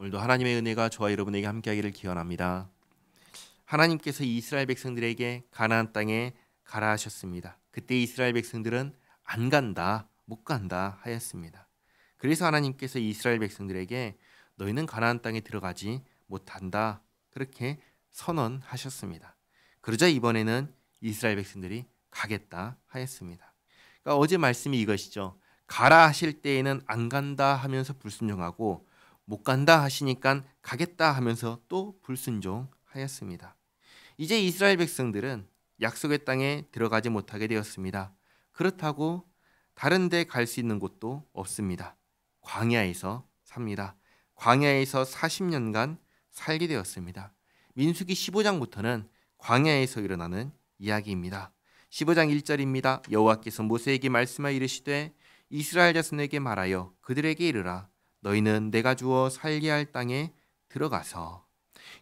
오늘도 하나님의 은혜가 저와 여러분에게 함께하기를 기원합니다. 하나님께서 이스라엘 백성들에게 가나안 땅에 가라 하셨습니다. 그때 이스라엘 백성들은 안 간다, 못 간다 하였습니다. 그래서 하나님께서 이스라엘 백성들에게 너희는 가나안 땅에 들어가지 못한다 그렇게 선언하셨습니다. 그러자 이번에는 이스라엘 백성들이 가겠다 하였습니다. 그러니까 어제 말씀이 이것이죠. 가라 하실 때에는 안 간다 하면서 불순종하고 못 간다 하시니까 가겠다 하면서 또 불순종하였습니다. 이제 이스라엘 백성들은 약속의 땅에 들어가지 못하게 되었습니다. 그렇다고 다른 데 갈 수 있는 곳도 없습니다. 광야에서 삽니다. 광야에서 40년간 살게 되었습니다. 민수기 15장부터는 광야에서 일어나는 이야기입니다. 15장 1절입니다. 여호와께서 모세에게 말씀하여 이르시되 이스라엘 자손에게 말하여 그들에게 이르라 너희는 내가 주어 살게 할 땅에 들어가서.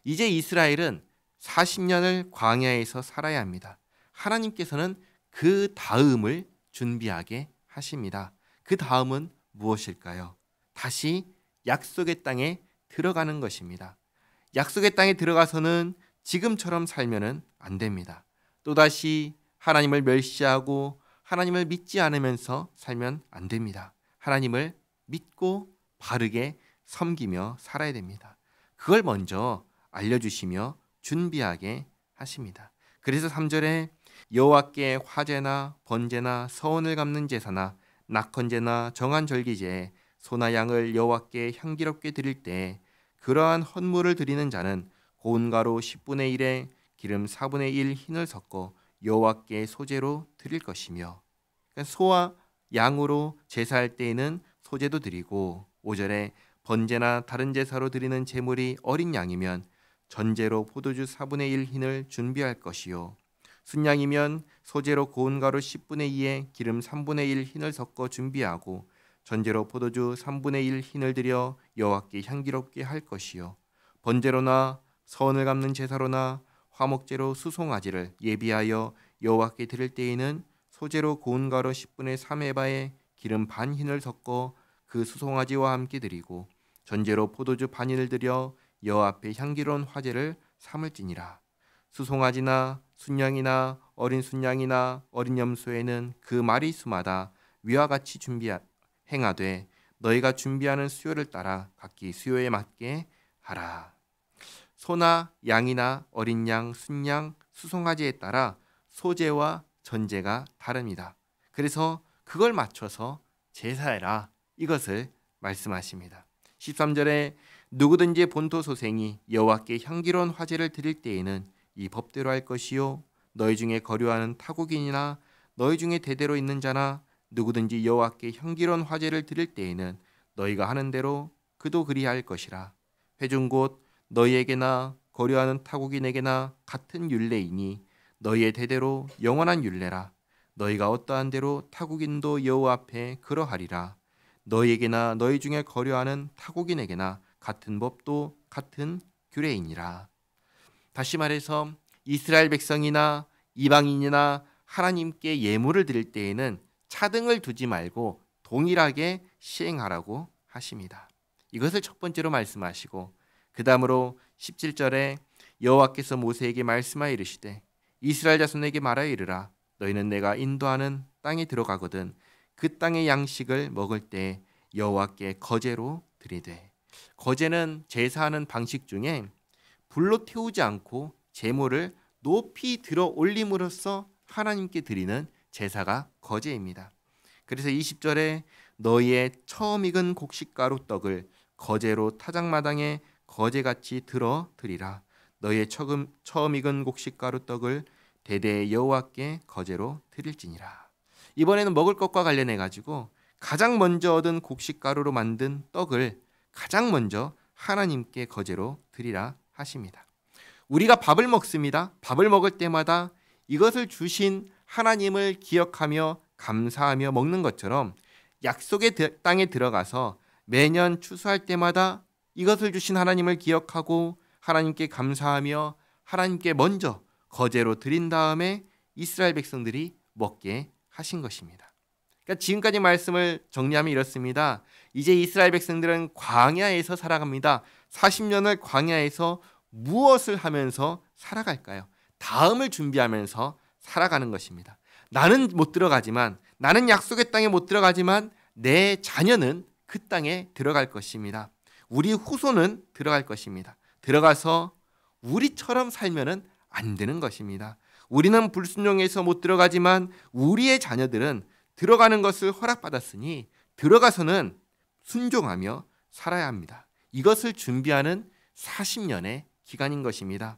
이제 이스라엘은 40년을 광야에서 살아야 합니다. 하나님께서는 그 다음을 준비하게 하십니다. 그 다음은 무엇일까요? 다시 약속의 땅에 들어가는 것입니다. 약속의 땅에 들어가서는 지금처럼 살면은 안 됩니다. 또다시 하나님을 멸시하고 하나님을 믿지 않으면서 살면 안 됩니다. 하나님을 믿고 바르게 섬기며 살아야 됩니다. 그걸 먼저 알려주시며 준비하게 하십니다. 그래서 3절에 여호와께 화제나 번제나 서원을 갚는 제사나 낙헌제나 정한 절기제에 소나 양을 여호와께 향기롭게 드릴 때 그러한 헌물을 드리는 자는 고운 가루 10분의 1에 기름 4분의 1 흰을 섞어 여호와께 소제로 드릴 것이며. 그러니까 소와 양으로 제사할 때에는 소제도 드리고 5절에 번제나 다른 제사로 드리는 제물이 어린 양이면 전제로 포도주 4분의 1 흰을 준비할 것이요 순양이면 소제로 고운 가루 10분의 2에 기름 3분의 1 흰을 섞어 준비하고 전제로 포도주 3분의 1 흰을 드려 여호와께 향기롭게 할 것이요 번제로나 서원을 갚는 제사로나 화목제로 수송아지를 예비하여 여호와께 드릴 때에는 소제로 고운 가루 10분의 3에바에 기름 반 흰을 섞어 그 수송아지와 함께 드리고 전제로 포도주 반 흰을 드려 여호와 앞에 향기로운 화제를 삼을지니라. 수송아지나 순양이나 어린 순양이나 어린 염소에는 그 마리수마다 위와 같이 행하되 너희가 준비하는 수요를 따라 각기 수요에 맞게 하라. 소나 양이나 어린 양, 순양, 수송아지에 따라 소제와 전제가 다릅니다. 그래서 그걸 맞춰서 제사해라 이것을 말씀하십니다. 13절에 누구든지 본토 소생이 여호와께 향기로운 화제를 드릴 때에는 이 법대로 할 것이요 너희 중에 거류하는 타국인이나 너희 중에 대대로 있는 자나 누구든지 여호와께 향기로운 화제를 드릴 때에는 너희가 하는 대로 그도 그리할 것이라. 회중 곧 너희에게나 거류하는 타국인에게나 같은 율례이니 너희의 대대로 영원한 율례라. 너희가 어떠한 대로 타국인도 여호와 앞에 그러하리라. 너희에게나 너희 중에 거류하는 타국인에게나 같은 법도 같은 규례이니라. 다시 말해서 이스라엘 백성이나 이방인이나 하나님께 예물을 드릴 때에는 차등을 두지 말고 동일하게 시행하라고 하십니다. 이것을 첫 번째로 말씀하시고 그 다음으로 17절에 여호와께서 모세에게 말씀하여 이르시되 이스라엘 자손에게 말하여 이르라 너희는 내가 인도하는 땅에 들어가거든 그 땅의 양식을 먹을 때 여호와께 거제로 드리되. 거제는 제사하는 방식 중에 불로 태우지 않고 제물을 높이 들어 올림으로써 하나님께 드리는 제사가 거제입니다. 그래서 20절에 너희의 처음 익은 곡식가루 떡을 거제로 타작마당에 거제같이 들어 드리라. 너희의 처음 익은 곡식가루 떡을 대대 여호와께 거제로 드릴지니라. 이번에는 먹을 것과 관련해 가지고 가장 먼저 얻은 곡식가루로 만든 떡을 가장 먼저 하나님께 거제로 드리라 하십니다. 우리가 밥을 먹습니다. 밥을 먹을 때마다 이것을 주신 하나님을 기억하며 감사하며 먹는 것처럼 약속의 땅에 들어가서 매년 추수할 때마다 이것을 주신 하나님을 기억하고 하나님께 감사하며 하나님께 먼저 거제로 드린 다음에 이스라엘 백성들이 먹게 하신 것입니다. 그러니까 그러니까 지금까지 말씀을 정리하면 이렇습니다. 이제 이스라엘 백성들은 광야에서 살아갑니다. 40년을 광야에서 무엇을 하면서 살아갈까요? 다음을 준비하면서 살아가는 것입니다. 나는 못 들어가지만, 나는 약속의 땅에 못 들어가지만 내 자녀는 그 땅에 들어갈 것입니다. 우리 후손은 들어갈 것입니다. 들어가서 우리처럼 살면은 안 되는 것입니다. 우리는 불순종해서 못 들어가지만 우리의 자녀들은 들어가는 것을 허락받았으니 들어가서는 순종하며 살아야 합니다. 이것을 준비하는 40년의 기간인 것입니다.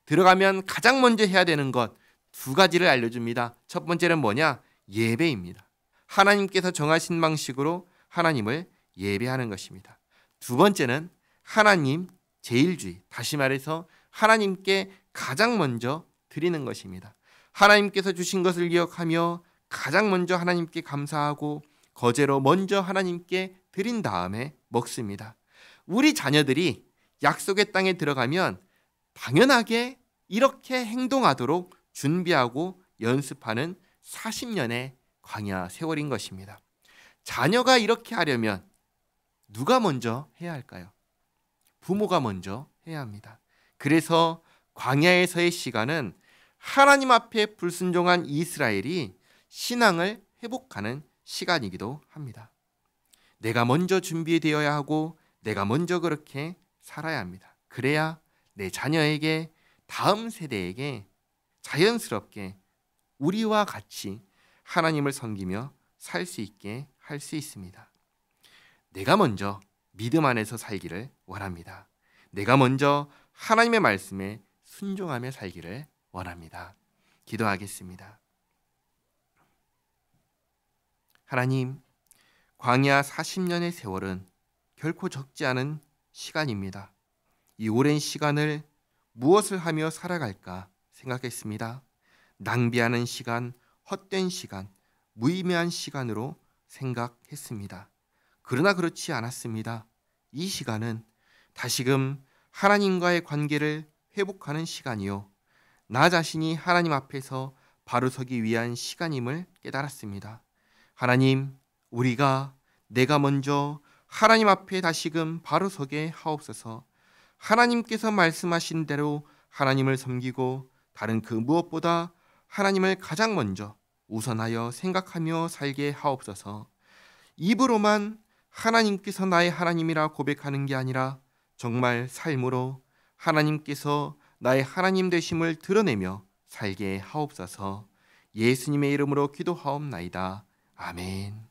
들어가면 가장 먼저 해야 되는 것 두 가지를 알려줍니다. 첫 번째는 뭐냐? 예배입니다. 하나님께서 정하신 방식으로 하나님을 예배하는 것입니다. 두 번째는 하나님 제일주의, 다시 말해서 하나님께 가장 먼저 드리는 것입니다. 하나님께서 주신 것을 기억하며 가장 먼저 하나님께 감사하고 거제로 먼저 하나님께 드린 다음에 먹습니다. 우리 자녀들이 약속의 땅에 들어가면 당연하게 이렇게 행동하도록 준비하고 연습하는 40년의 광야 세월인 것입니다. 자녀가 이렇게 하려면 누가 먼저 해야 할까요? 부모가 먼저 해야 합니다. 그래서 광야에서의 시간은 하나님 앞에 불순종한 이스라엘이 신앙을 회복하는 시간이기도 합니다. 내가 먼저 준비되어야 하고 내가 먼저 그렇게 살아야 합니다. 그래야 내 자녀에게, 다음 세대에게 자연스럽게 우리와 같이 하나님을 섬기며 살 수 있게 할 수 있습니다. 내가 먼저 믿음 안에서 살기를 원합니다. 내가 먼저 하나님의 말씀에 순종하며 살기를 원합니다. 기도하겠습니다. 하나님, 광야 40년의 세월은 결코 적지 않은 시간입니다. 이 오랜 시간을 무엇을 하며 살아갈까 생각했습니다. 낭비하는 시간, 헛된 시간, 무의미한 시간으로 생각했습니다. 그러나 그렇지 않았습니다. 이 시간은 다시금 하나님과의 관계를 회복하는 시간이요, 나 자신이 하나님 앞에서 바로 서기 위한 시간임을 깨달았습니다. 하나님, 내가 먼저 하나님 앞에 다시금 바로 서게 하옵소서. 하나님께서 말씀하신 대로 하나님을 섬기고 다른 그 무엇보다 하나님을 가장 먼저 우선하여 생각하며 살게 하옵소서. 입으로만 하나님께서 나의 하나님이라 고백하는 게 아니라 정말 삶으로 하나님께서 나의 하나님 되심을 드러내며 살게 하옵소서. 예수님의 이름으로 기도하옵나이다. 아멘.